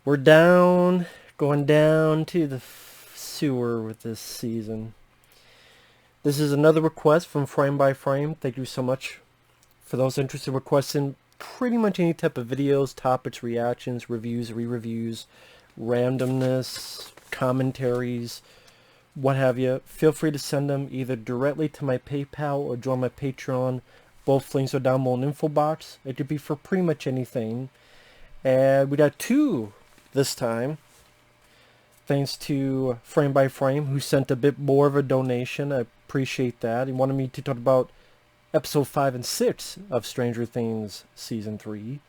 We're down, going down to the sewer with this season. This is another request from Frame by Frame. Thank you so much for those interested in requesting pretty much any type of videos, topics, reactions, reviews, re-reviews, randomness, commentaries, what have you. Feel free to send them either directly to my PayPal or join my Patreon. Both links are down below in the info box. It could be for pretty much anything. And we got two this time. Thanks to Frame by Frame, who sent a bit more of a donation. I appreciate that. He wanted me to talk about episode 5 and 6 of Stranger Things Season 3.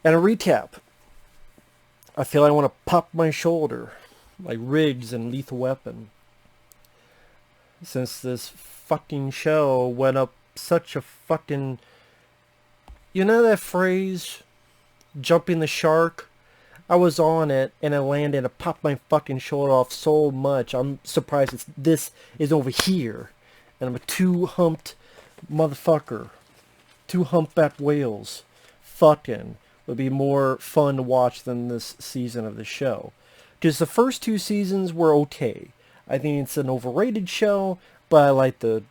And a recap. I feel I want to pop my shoulder, like Riggs and Lethal Weapon. Since this fucking show went up such a fucking... You know that phrase, jumping the shark? I was on it and it landed and popped my fucking shoulder off so much. I'm surprised this is over here. And I'm a two-humped motherfucker. Two humpback whales. Fucking would be more fun to watch than this season of the show. Because the first two seasons were okay. I think it's an overrated show, but I like the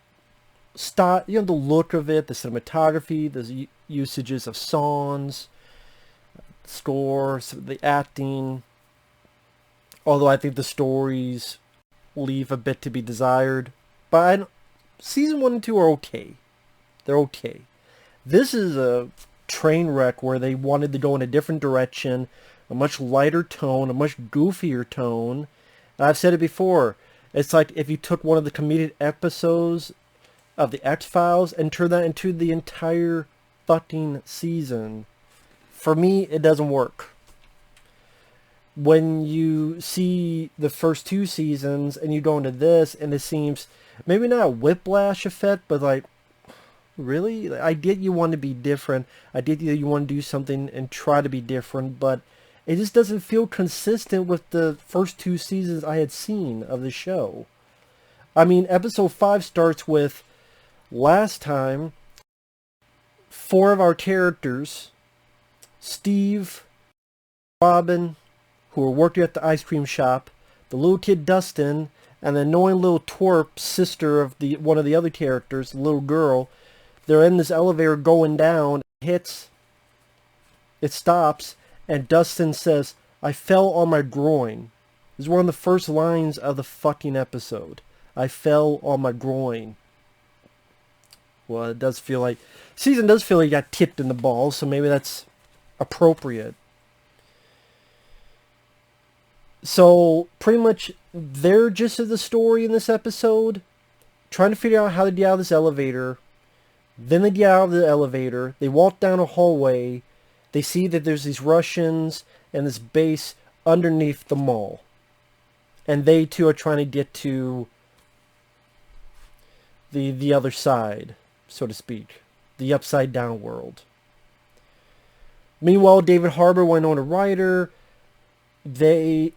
the look of it, the cinematography, the usages of songs, score, the acting. Although I think the stories leave a bit to be desired. But season 1 and 2 are okay. They're okay. This is a train wreck where they wanted to go in a different direction, a much lighter tone, a much goofier tone. And I've said it before. It's like if you took one of the comedic episodes of the X-Files and turned that into the entire fucking season. For me, it doesn't work. When you see the first two seasons and you go into this and it seems maybe not a whiplash effect, but like, really? I get you want to be different. I get you want to do something and try to be different, but it just doesn't feel consistent with the first two seasons I had seen of the show. I mean, episode 5 starts with last time, 4 of our characters, Steve, Robin, who were working at the ice cream shop, the little kid Dustin, and the annoying little twerp sister of one of the other characters, the little girl. They're in this elevator going down, it stops, and Dustin says, "I fell on my groin." This is one of the first lines of the fucking episode. I fell on my groin. Well, it does feel like... Season does feel like he got kicked in the balls, so maybe that's appropriate. So, pretty much, their gist of the story in this episode, trying to figure out how to get out of this elevator. Then they get out of the elevator, they walk down a hallway, they see that there's these Russians and this base underneath the mall. And they too are trying to get to the other side, so to speak. The upside down world. Meanwhile, David Harbour, Winona Ryder, they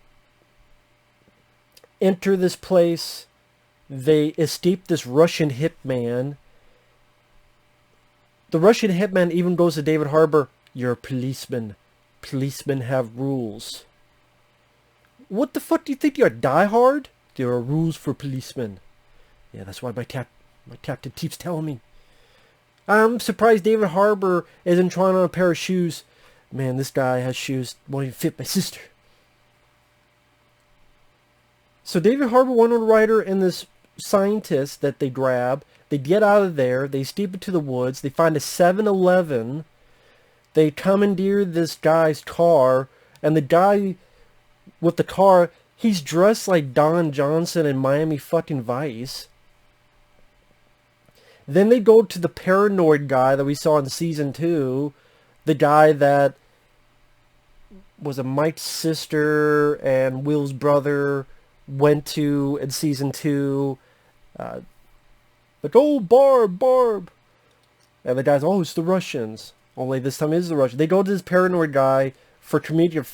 enter this place. They escape this Russian hitman. The Russian hitman even goes to David Harbour, "You're a policeman. Policemen have rules." What the fuck do you think you're, Die Hard? There are rules for policemen. Yeah, that's why my captain keeps telling me. I'm surprised David Harbour isn't trying on a pair of shoes. Man, this guy has shoes won't even fit my sister. So David Harbour, Winona Ryder, and this scientist that they grab, they get out of there, they steep into the woods, they find a 7-Eleven, they commandeer this guy's car, and the guy with the car, he's dressed like Don Johnson in Miami fucking Vice. Then they go to the paranoid guy that we saw in season 2, the guy that was a Mike's sister and Will's brother went to in season 2. Like, "Oh, Barb. And the guy's, "Oh, it's the Russians." Only this time it is the Russians. They go to this paranoid guy for comedic...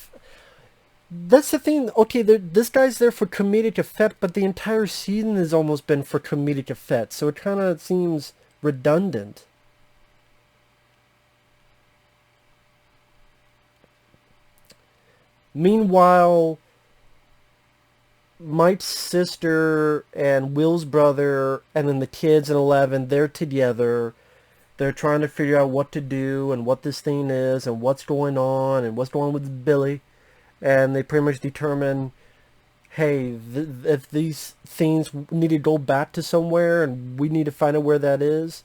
That's the thing. Okay, this guy's there for comedic effect, but the entire season has almost been for comedic effect. So it kind of seems redundant. Meanwhile, Mike's sister and Will's brother and then the kids in 11, they're together. They're trying to figure out what to do and what this thing is and what's going on and what's going on with Billy. And they pretty much determine, hey, if these things need to go back to somewhere and we need to find out where that is.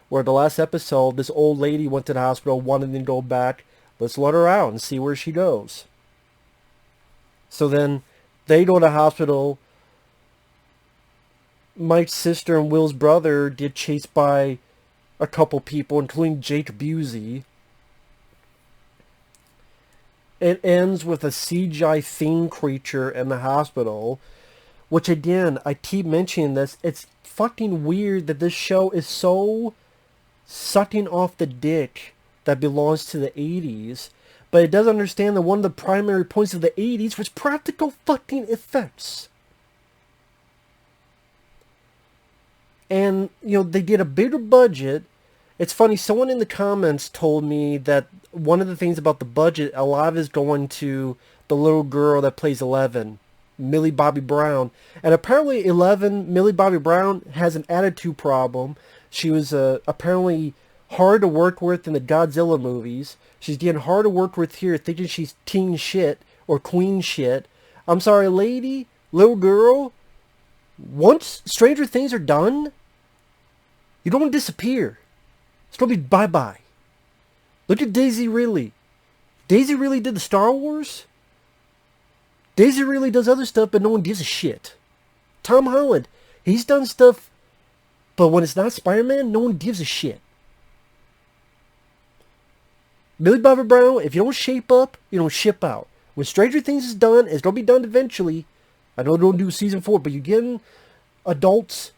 Where the last episode, this old lady went to the hospital, wanted to go back. Let's let her out and see where she goes. So then they go to the hospital. Mike's sister and Will's brother get chased by a couple people, including Jake Busey. It ends with a CGI thing creature in the hospital, which again, I keep mentioning this, it's fucking weird that this show is so sucking off the dick that belongs to the 80s, but it does understand that one of the primary points of the 80s was practical fucking effects. And, you know, they get a bigger budget. It's funny, someone in the comments told me that one of the things about the budget, a lot of it is going to the little girl that plays 11, Millie Bobby Brown. And apparently 11, Millie Bobby Brown, has an attitude problem. She was apparently hard to work with in the Godzilla movies. She's getting hard to work with here, thinking she's teen shit or queen shit. I'm sorry, lady, little girl, once Stranger Things are done, you don't disappear. It's going to be bye-bye. Look at Daisy Ridley. Daisy Ridley did the Star Wars. Daisy Ridley does other stuff, but no one gives a shit. Tom Holland, he's done stuff, but when it's not Spider-Man, no one gives a shit. Millie Bobby Brown, if you don't shape up, you don't ship out. When Stranger Things is done, it's going to be done eventually. I know they don't do season 4, but you're getting adults,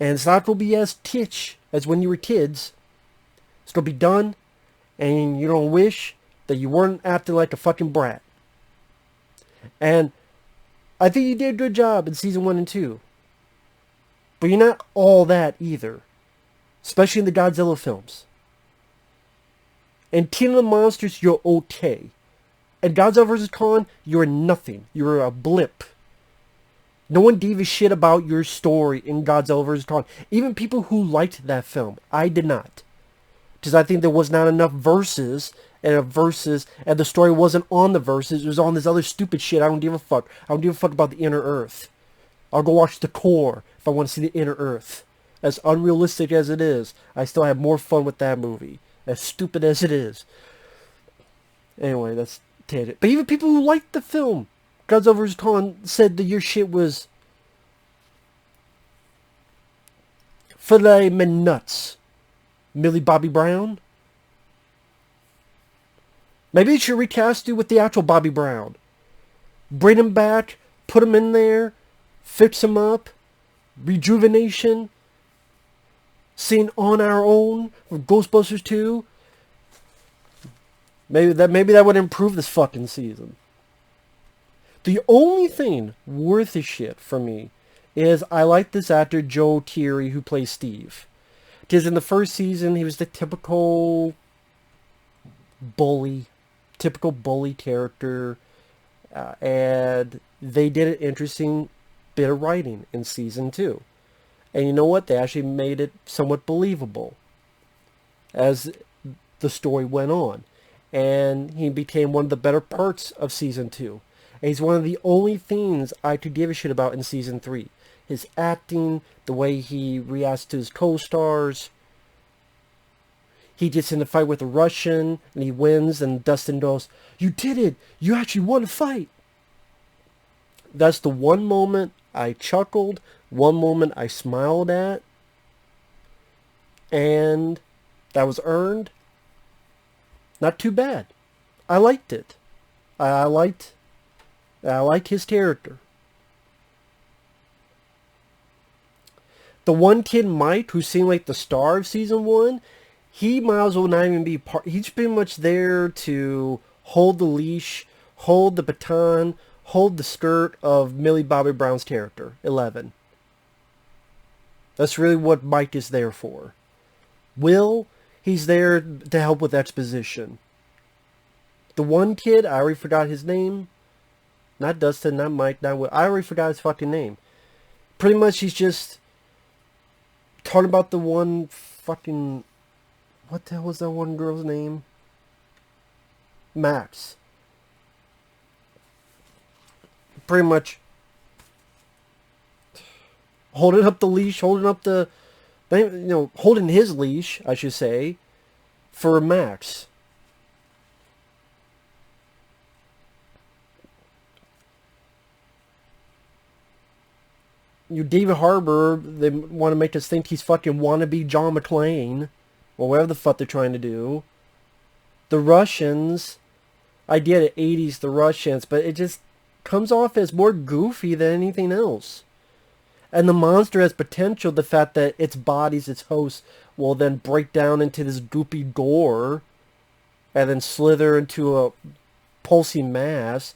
and it's not going to be as titch as when you were kids. It's going to be done, and you don't wish that you weren't acting like a fucking brat. And I think you did a good job in season 1 and 2. But you're not all that either. Especially in the Godzilla films. In King of the Monsters, you're okay. In Godzilla vs. Kong, you're nothing. You're a blip. No one gave a shit about your story in Godzilla vs. Kong. Even people who liked that film. I did not. Because I think there was not enough verses and the story wasn't on the verses. It was on this other stupid shit. I don't give a fuck. I don't give a fuck about the Inner Earth. I'll go watch The Core if I want to see the Inner Earth. As unrealistic as it is, I still have more fun with that movie. As stupid as it is. Anyway, that's tangent. But even people who liked the film, Godzilla vs. Kong, said that your shit was filet mignon nuts. Millie Bobby Brown? Maybe you should recast you with the actual Bobby Brown. Bring him back, put him in there, fix him up, rejuvenation, seen On Our Own from Ghostbusters 2. Maybe that would improve this fucking season. The only thing worth a shit for me is I like this actor Joe Keery who plays Steve. Because in the first season he was the typical bully character, and they did an interesting bit of writing in season 2. And you know what? They actually made it somewhat believable as the story went on. And he became one of the better parts of season 2. And he's one of the only things I could give a shit about in season 3. His acting, the way he reacts to his co-stars. He gets in a fight with a Russian, and he wins, and Dustin goes, "You did it! You actually won a fight!" That's the one moment I chuckled, one moment I smiled at, and that was earned. Not too bad. I liked it. I like his character. The one kid, Mike, who seemed like the star of season 1, he might as well not even be part. He's pretty much there to hold the leash, hold the baton, hold the skirt of Millie Bobby Brown's character, 11. That's really what Mike is there for. Will, he's there to help with exposition. The one kid, I already forgot his name. Not Dustin, not Mike, not Will. I already forgot his fucking name. Pretty much he's just talking about the one fucking... What the hell was that one girl's name? Max. Pretty much holding up the leash, holding up the... You know, holding his leash, I should say, for Max. You David Harbour, they want to make us think he's fucking wannabe John McClane, or whatever the fuck they're trying to do. The Russians, I get it, 80s, the Russians, but it just comes off as more goofy than anything else. And the monster has potential, the fact that its bodies, its host, will then break down into this goopy gore, and then slither into a pulsing mass.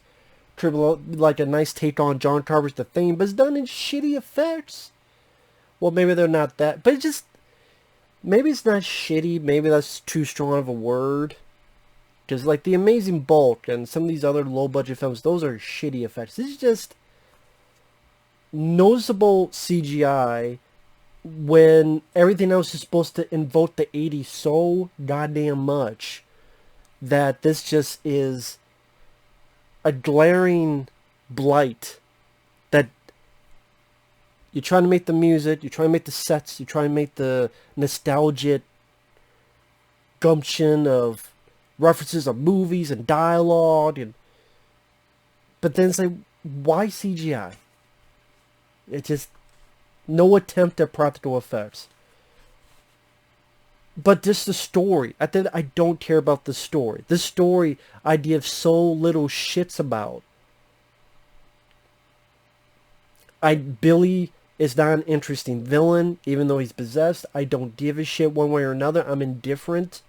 Triple, like a nice take on John Carpenter's The Thing, but it's done in shitty effects. Well, maybe they're not that, but it just, maybe it's not shitty, maybe that's too strong of a word. Because like The Amazing Bulk and some of these other low-budget films, those are shitty effects. This is just noticeable CGI when everything else is supposed to invoke the 80s so goddamn much that this just is a glaring blight. That you're trying to make the music, you're trying to make the sets, you're trying to make the nostalgic gumption of references of movies and dialogue, and but then it's like, why CGI? It just, no attempt at practical effects. But just the story. I don't care about the story. The story I give so little shits about. Billy is not an interesting villain, even though he's possessed. I don't give a shit one way or another. I'm indifferent.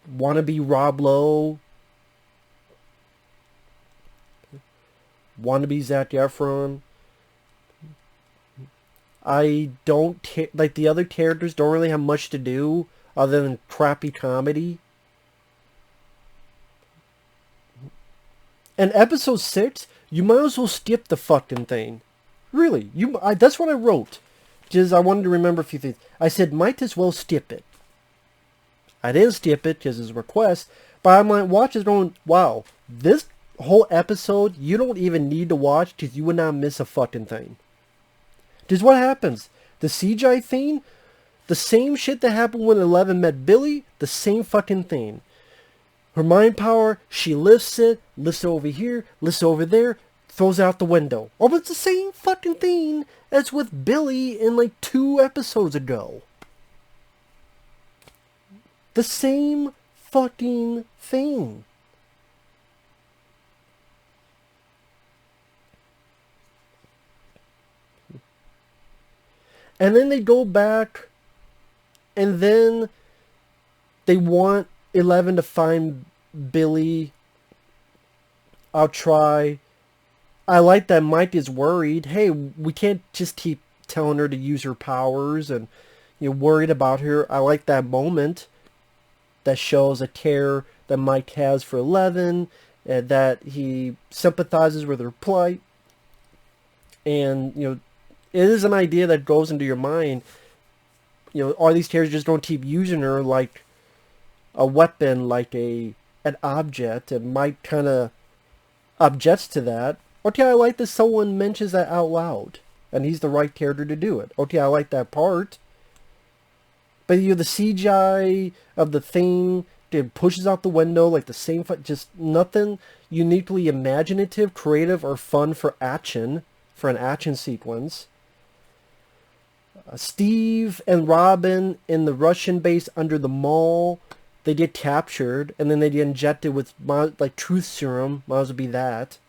Wannabe Rob Lowe. Wannabe Zac Efron. I don't like the other characters don't really have much to do other than crappy comedy. And episode 6, you might as well skip the fucking thing. Really, that's what I wrote. Just I wanted to remember a few things. I said might as well skip it. I didn't skip it because it's a request, but I might watch it going, wow, this whole episode you don't even need to watch because you would not miss a fucking thing. Because what happens? The CGI thing, the same shit that happened when Eleven met Billy, the same fucking thing. Her mind power, she lifts it over here, lifts it over there, throws it out the window. Oh, but it's the same fucking thing as with Billy in like 2 episodes ago. The same fucking thing. And then they go back, and then they want Eleven to find Billy. I'll try. I like that Mike is worried. Hey, we can't just keep telling her to use her powers, and you're worried about her. I like that moment. That shows a care that Mike has for Eleven, and that he sympathizes with her plight. And, you know, it is an idea that goes into your mind. You know, are these characters just don't keep using her like a weapon, like an object? And Mike kind of objects to that. Okay, I like that someone mentions that out loud, and he's the right character to do it. Okay, I like that part. But you know, the CGI of the thing, it pushes out the window like the same, just nothing uniquely imaginative, creative, or fun for action, for an action sequence. Steve and Robin in the Russian base under the mall, they get captured, and then they get injected with like truth serum. Might as well be that.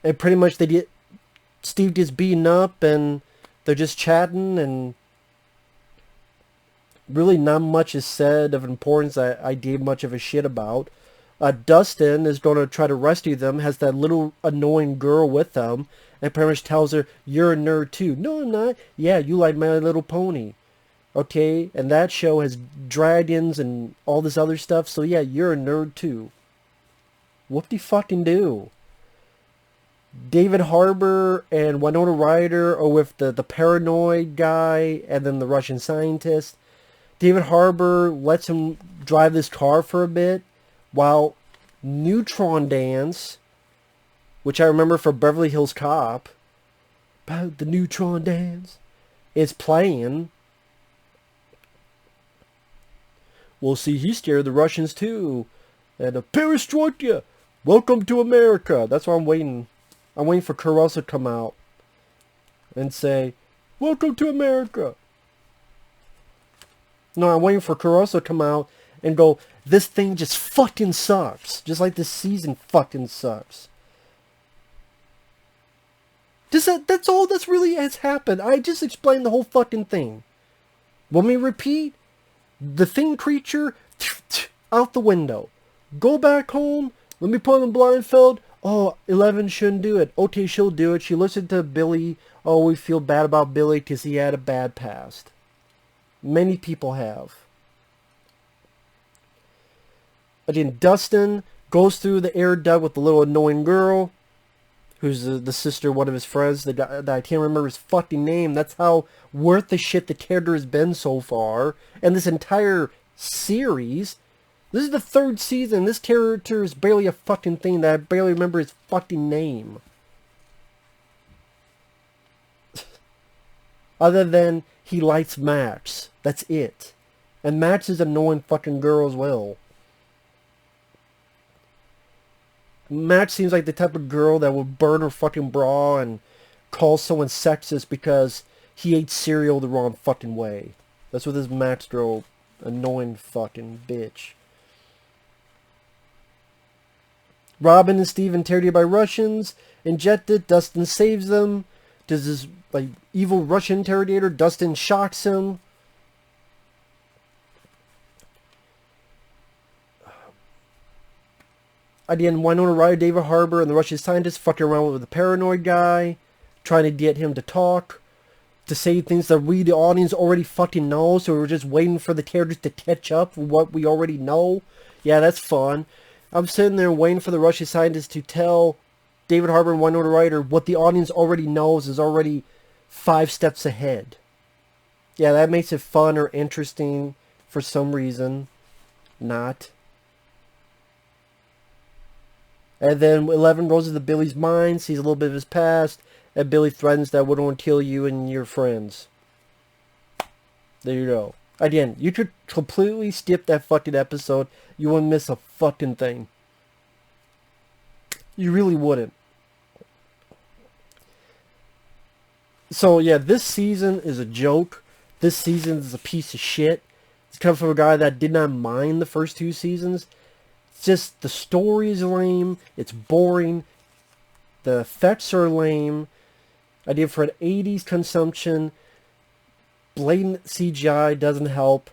And pretty much Steve gets beaten up, and they're just chatting, and really not much is said of importance that I gave much of a shit about. Dustin is going to try to rescue them, has that little annoying girl with them, and pretty much tells her, you're a nerd too. No, I'm not. Yeah, you like My Little Pony. Okay, and that show has dragons and all this other stuff, so yeah, you're a nerd too. Whoop-de-fucking-do. David Harbour and Winona Ryder are with the paranoid guy and then the Russian scientist. David Harbour lets him drive this car for a bit while Neutron Dance, which I remember for Beverly Hills Cop, about the Neutron Dance, is playing. Well, see, he scared the Russians too. And Perestroika, welcome to America. That's why I'm waiting. I'm waiting for Kurt Russell to come out and say, welcome to America. No, I'm waiting for Kurt Russell to come out and go, this thing just fucking sucks. Just like this season fucking sucks. That's all that's really has happened. I just explained the whole fucking thing. Want me to repeat? The Thing creature, out the window. Go back home. Let me put on blindfold. Oh, 11 shouldn't do it. Okay, she'll do it. She listened to Billy. Oh, we feel bad about Billy because he had a bad past. Many people have. Again, Dustin goes through the air duct with the little annoying girl, who's the sister of one of his friends. The guy that I can't remember his fucking name. That's how worth the shit the character has been so far. And this entire series. This is the third season. This character is barely a fucking thing that I barely remember his fucking name. Other than he likes Max. That's it. And Max is an annoying fucking girl as well. Max seems like the type of girl that would burn her fucking bra and call someone sexist because he ate cereal the wrong fucking way. That's what this Max girl, annoying fucking bitch. Robin and Steve interrogated by Russians, injected, Dustin saves them. Does this like evil Russian interrogator, Dustin shocks him. Again, Winona Ryder, David Harbour, and the Russian scientist fucking around with the paranoid guy, trying to get him to talk, to say things that we, the audience, already fucking know, so we're just waiting for the characters to catch up with what we already know. Yeah, that's fun. I'm sitting there waiting for the Russian scientist to tell David Harbour and Winona Ryder what the audience already knows is already 5 steps ahead. Yeah, that makes it fun or interesting for some reason. Not. And then 11 goes into Billy's mind, sees a little bit of his past, and Billy threatens that we're going to kill you and your friends. There you go. Again, you could completely skip that fucking episode. You wouldn't miss a fucking thing. You really wouldn't. So yeah, this season is a joke. This season is a piece of shit. It's coming from a guy that did not mind the first 2 seasons. It's just the story is lame. It's boring. The effects are lame. I did for an 80s consumption. Blatant CGI doesn't help.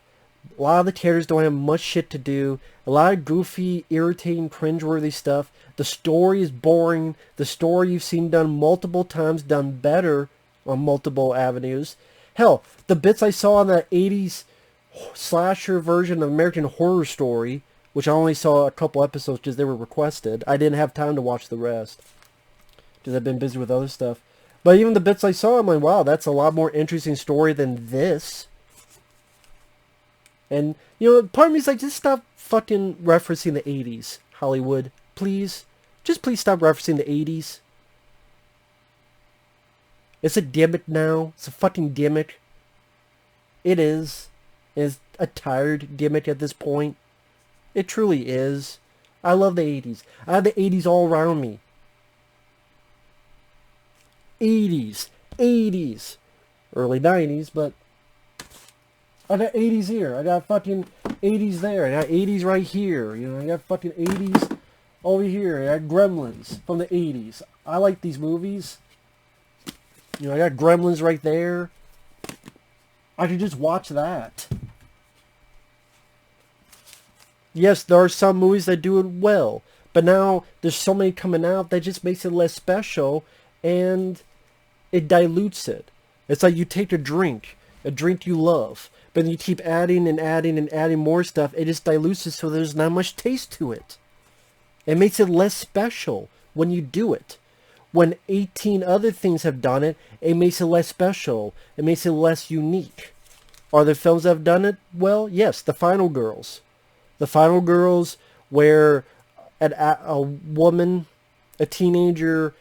A lot of the characters don't have much shit to do. A lot of goofy, irritating, cringeworthy stuff. The story is boring. The story you've seen done multiple times, done better on multiple avenues. Hell, the bits I saw in the 80s slasher version of American Horror Story, which I only saw a couple episodes because they were requested. I didn't have time to watch the rest because I've been busy with other stuff. But even the bits I saw, I'm like, wow, that's a lot more interesting story than this. And, you know, part of me is like, just stop fucking referencing the 80s, Hollywood. Please. Just please stop referencing the 80s. It's a gimmick now. It's a fucking gimmick. It is. It's a tired gimmick at this point. It truly is. I love the 80s. I have the 80s all around me. 80s. 80s. Early 90s, but I got 80s here. I got fucking 80s there. I got 80s right here. You know, I got fucking 80s over here. I got Gremlins from the 80s. I like these movies. You know, I got Gremlins right there. I could just watch that. Yes, there are some movies that do it well. But now there's so many coming out that just makes it less special. And it dilutes it. It's like you take a drink you love. But then you keep adding and adding and adding more stuff. It just dilutes it so there's not much taste to it. It makes it less special when you do it. When 18 other things have done it, it makes it less special. It makes it less unique. Are there films that have done it? Well, yes, The Final Girls. The Final Girls, where a woman, a teenager,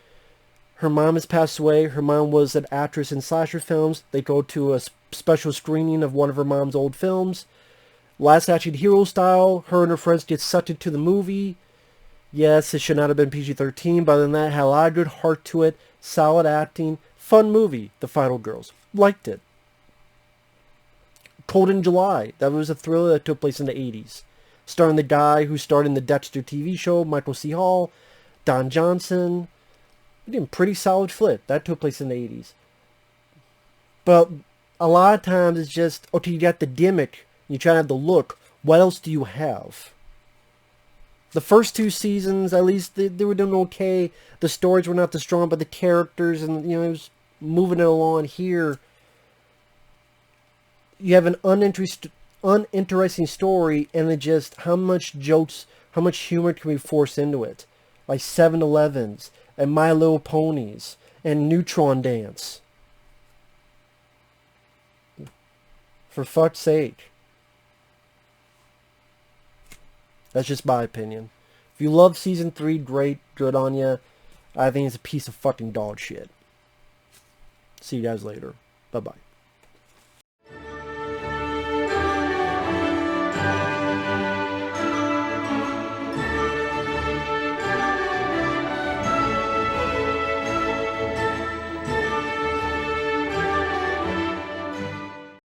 her mom has passed away. Her mom was an actress in slasher films. They go to a special screening of one of her mom's old films. Last Action Hero style, her and her friends get sucked into the movie. Yes, it should not have been PG-13, but other than that, had a lot of good heart to it, solid acting, fun movie, The Final Girls. Liked it. Cold in July, that was a thriller that took place in the 80s. Starring the guy who starred in the Dexter TV show, Michael C. Hall, Don Johnson. Again, pretty solid flick. That took place in the 80s. But a lot of times it's just, okay, you got the gimmick, you try to have the look, what else do you have? The first two seasons, at least, they were doing okay. The stories were not the strong, but the characters, and, it was moving it along here. You have an uninteresting story, and it just, how much jokes, how much humor can we force into it? Like 7-Elevens, and My Little Ponies, and Neutron Dance. For fuck's sake. That's just my opinion. If you love Season 3, great, good on ya. I think it's a piece of fucking dog shit. See you guys later. Bye-bye.